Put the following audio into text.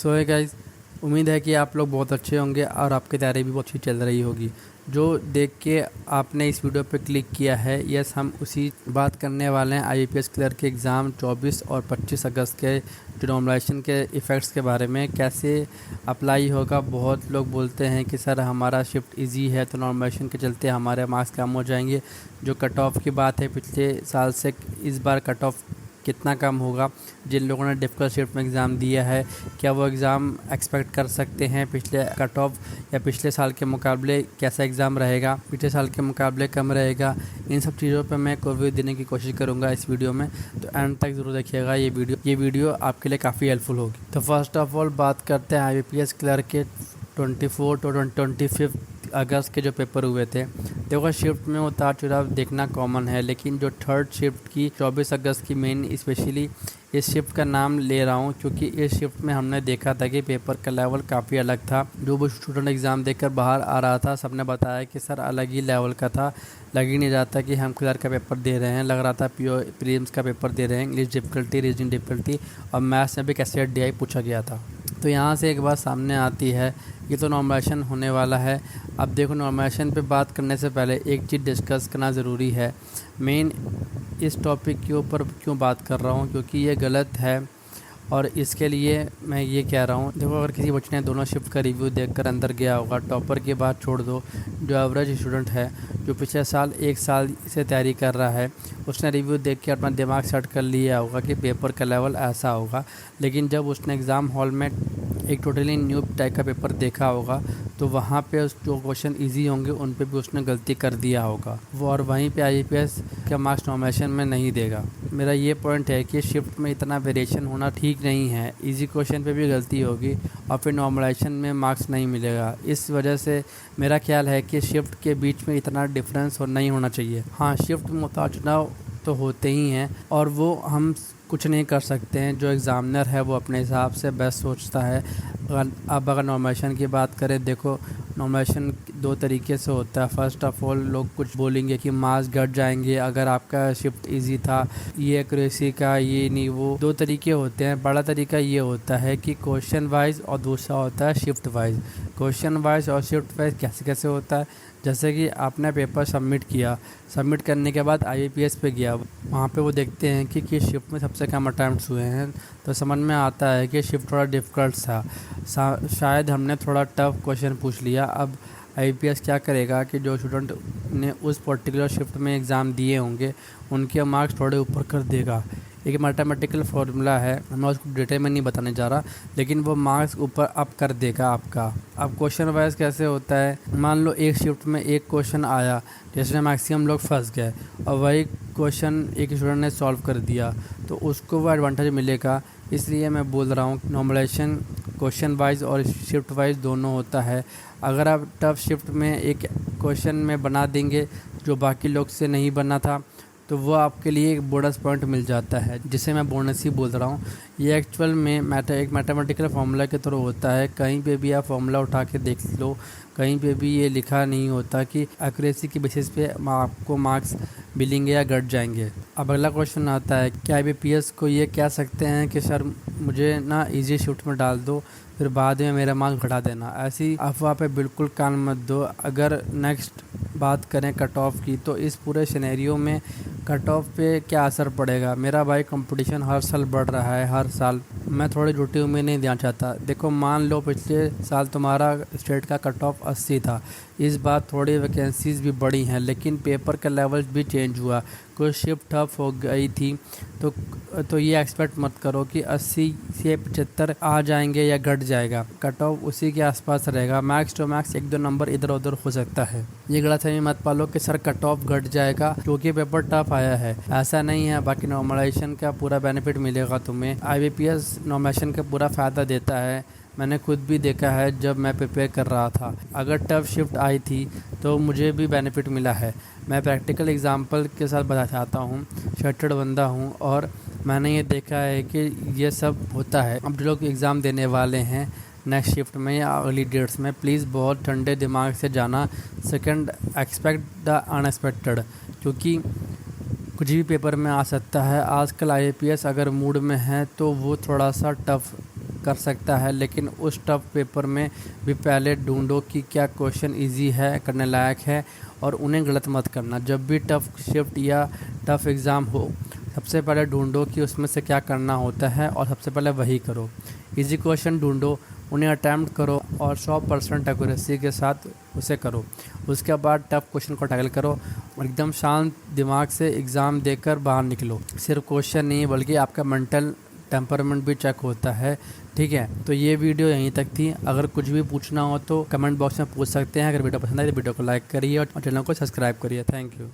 सो है गाइस, उम्मीद है कि आप लोग बहुत अच्छे होंगे और आपकी तैयारी भी बहुत अच्छी चल रही होगी। जो देख के आपने इस वीडियो पे क्लिक किया है, यस हम उसी बात करने वाले हैं आईपीएस क्लर्क के एग्ज़ाम 24 और 25 अगस्त के जो नॉर्मलाइजेशन के इफ़ेक्ट्स के बारे में कैसे अप्लाई होगा। बहुत लोग बोलते हैं कि सर हमारा शिफ्ट इजी है तो नॉर्मलाइजेशन के चलते हमारे मार्क्स कम हो जाएंगे। जो कट ऑफ की बात है पिछले साल से इस बार कट ऑफ कितना कम होगा। जिन लोगों ने डिफ़िकल्ट शिफ्ट में एग्ज़ाम दिया है, क्या वो एग्ज़ाम एक्सपेक्ट कर सकते हैं पिछले कट ऑफ या पिछले साल के मुकाबले कैसा एग्ज़ाम रहेगा, पिछले साल के मुकाबले कम रहेगा। इन सब चीज़ों पे मैं कोई देने की कोशिश करूँगा इस वीडियो में, तो एंड तक ज़रूर देखिएगा। ये वीडियो आपके लिए काफ़ी हेल्पफुल होगी। तो फर्स्ट ऑफ ऑल बात करते हैं आईपीएस क्लर्क के 24 to 25 अगस्त के जो पेपर हुए थे। देखो शिफ्ट में उतार चढ़ाव देखना कॉमन है, लेकिन जो थर्ड शिफ्ट की 24 अगस्त की मेन स्पेशली इस शिफ्ट का नाम ले रहा हूँ क्योंकि इस शिफ्ट में हमने देखा था कि पेपर का लेवल काफ़ी अलग था। जो वो स्टूडेंट एग्ज़ाम देकर बाहर आ रहा था, सबने बताया कि सर अलग ही लेवल का था। लग ही नहीं रहा था कि हम क्लर्क का पेपर दे रहे हैं, लग रहा था प्रीलिम्स का पेपर दे रहे हैं। इंग्लिश डिफ़िकल्टी, रीजनिंग डिफ़िकल्टी और मैथ्स में भी कैसे DI पूछा गया था। तो यहाँ से एक बात सामने आती है, ये तो नॉर्मलाइजेशन होने वाला है। अब देखो नॉर्मलाइजेशन पे बात करने से पहले एक चीज़ डिस्कस करना ज़रूरी है। मेन इस टॉपिक के ऊपर क्यों बात कर रहा हूँ, क्योंकि ये गलत है और इसके लिए मैं ये कह रहा हूँ। देखो अगर किसी बच्चे ने दोनों शिफ्ट का रिव्यू देखकर अंदर गया होगा, टॉपर की बात छोड़ दो, जो एवरेज स्टूडेंट है जो पिछले साल 1 साल से तैयारी कर रहा है, उसने रिव्यू देख के अपना दिमाग सेट कर लिया होगा कि पेपर का लेवल ऐसा होगा। लेकिन जब उसने एग्ज़ाम हॉल में एक टोटली न्यू टाइप का पेपर देखा होगा तो वहाँ पे जो क्वेश्चन इजी होंगे उन पे भी उसने गलती कर दिया होगा वो, और वहीं पे आईपीएस का मार्क्स नॉर्मलाइजेशन में नहीं देगा। मेरा ये पॉइंट है कि शिफ्ट में इतना वेरिएशन होना ठीक नहीं है। इजी क्वेश्चन पे भी गलती होगी और फिर नॉर्मलाइजेशन में मार्क्स नहीं मिलेगा। इस वजह से मेरा ख्याल है कि शिफ्ट के बीच में इतना डिफरेंस नहीं होना चाहिए। हाँ, शिफ्ट में उतार चढ़ाव तो होते ही हैं और वो हम कुछ नहीं कर सकते हैं। जो एग्ज़ामिनर है वो अपने हिसाब से बेस्ट सोचता है। अब अगर नॉर्मलाइजेशन की बात करें, देखो नॉर्मलाइजेशन 2 तरीके से होता है। फर्स्ट ऑफ ऑल लोग कुछ बोलेंगे कि मार्क्स घट जाएंगे अगर आपका शिफ्ट इजी था, ये एक्यूरेसी का ये नहीं, वो 2 तरीके होते हैं। बड़ा तरीका ये होता है कि क्वेश्चन वाइज और दूसरा होता है शिफ्ट वाइज। क्वेश्चन वाइज और शिफ्ट वाइज कैसे कैसे होता है, जैसे कि आपने पेपर सबमिट किया, सबमिट करने के बाद आईपीएस पे गया, वहाँ पे वो देखते हैं कि किस शिफ्ट में सबसे कम अटैम्प्ट्स हुए हैं, तो समझ में आता है कि शिफ्ट थोड़ा डिफ़िकल्ट था, शायद हमने थोड़ा टफ क्वेश्चन पूछ लिया। अब आईपीएस क्या करेगा कि जो स्टूडेंट ने उस पर्टिकुलर शिफ्ट में एग्ज़ाम दिए होंगे उनके मार्क्स थोड़े ऊपर कर देगा। एक मैथमेटिकल फार्मूला है, मैं उसको डिटेल में नहीं बताने जा रहा, लेकिन वो मार्क्स ऊपर अप कर देगा आपका। अब क्वेश्चन वाइज कैसे होता है, मान लो एक शिफ्ट में एक क्वेश्चन आया जिसमें मैक्सिमम लोग फंस गए और वही क्वेश्चन एक स्टूडेंट ने सॉल्व कर दिया तो उसको वो एडवांटेज मिलेगा। इसलिए मैं बोल रहा हूँ नॉर्मलाइजेशन क्वेश्चन वाइज और शिफ्ट वाइज दोनों होता है। अगर आप टफ शिफ्ट में एक क्वेश्चन में बना देंगे जो बाकी लोग से नहीं बना था तो वो आपके लिए एक बोनस पॉइंट मिल जाता है, जिसे मैं बोनस ही बोल रहा हूँ। ये एक्चुअल में एक मैथमेटिकल फार्मूला के थ्रू होता है। कहीं पे भी आप फार्मूला उठा के देख लो, कहीं पे भी ये लिखा नहीं होता कि एक्यूरेसी की बेसिस पे आपको मार्क्स मिलेंगे या घट जाएंगे। अब अगला क्वेश्चन आता है, क्या आईबीपीएस को ये कह सकते हैं कि सर मुझे ना इजी शिफ्ट में डाल दो फिर बाद में मेरा मार्क्स घटा देना। ऐसी अफवाह पे बिल्कुल कान मत दो। अगर नेक्स्ट बात करें कट ऑफ की, तो इस पूरे सिनेरियो में कट ऑफ पे क्या असर पड़ेगा। मेरा भाई कंपटीशन हर साल बढ़ रहा है, हर साल। मैं थोड़ी झूठी उम्मीद नहीं देना चाहता। देखो मान लो पिछले साल तुम्हारा स्टेट का कट ऑफ 80 था, इस बार थोड़ी वैकेंसीज भी बढ़ी हैं लेकिन पेपर का लेवल भी चेंज हुआ, कुछ शिफ्ट टफ हो गई थी। तो ये एक्सपेक्ट मत करो कि 80 से 75 आ जाएंगे या घट जाएगा। कट ऑफ उसी के आसपास रहेगा, मैक्स टू मैक्स 1-2 नंबर इधर उधर हो सकता है। ये गलतफहमी मत पालो कि सर कट ऑफ घट जाएगा क्योंकि पेपर टफ आया है, ऐसा नहीं है। बाकी नॉर्मलाइजेशन का पूरा बेनिफिट मिलेगा तुम्हें। आईबीपीएस नॉर्मलाइजेशन का पूरा फ़ायदा देता है, मैंने खुद भी देखा है जब मैं प्रिपेयर कर रहा था। अगर टफ शिफ्ट आई थी तो मुझे भी बेनिफिट मिला है। मैं प्रैक्टिकल एग्जांपल के साथ बता चाहता हूँ, शर्टेड बंदा हूँ और मैंने ये देखा है कि ये सब होता है। अब जो लोग एग्ज़ाम देने वाले हैं नेक्स्ट शिफ्ट में या अगली डेट्स में, प्लीज़ बहुत ठंडे दिमाग से जाना। सेकंड, एक्सपेक्ट द अनएक्सपेक्टेड, क्योंकि कुछ भी पेपर में आ सकता है। आजकल आईपीएस अगर मूड में है तो वो थोड़ा सा टफ कर सकता है, लेकिन उस टफ पेपर में भी पहले ढूंढो कि क्या क्वेश्चन इजी है, करने लायक है, और उन्हें गलत मत करना। जब भी टफ शिफ्ट या टफ एग्ज़ाम हो, सबसे पहले ढूंढो कि उसमें से क्या करना होता है और सबसे पहले वही करो। इजी क्वेश्चन ढूंढो, उन्हें अटैम्प्ट करो और 100% एक्यूरेसी के साथ उसे करो। उसके बाद टफ क्वेश्चन को टैकल करो और एकदम शांत दिमाग से एग्ज़ाम देकर बाहर निकलो। सिर्फ क्वेश्चन नहीं बल्कि आपका मेंटल टेम्परामेंट भी चेक होता है। ठीक है, तो ये वीडियो यहीं तक थी। अगर कुछ भी पूछना हो तो कमेंट बॉक्स में पूछ सकते हैं। अगर वीडियो पसंद आए तो वीडियो को लाइक करिए और चैनल को सब्सक्राइब करिए। Thank you.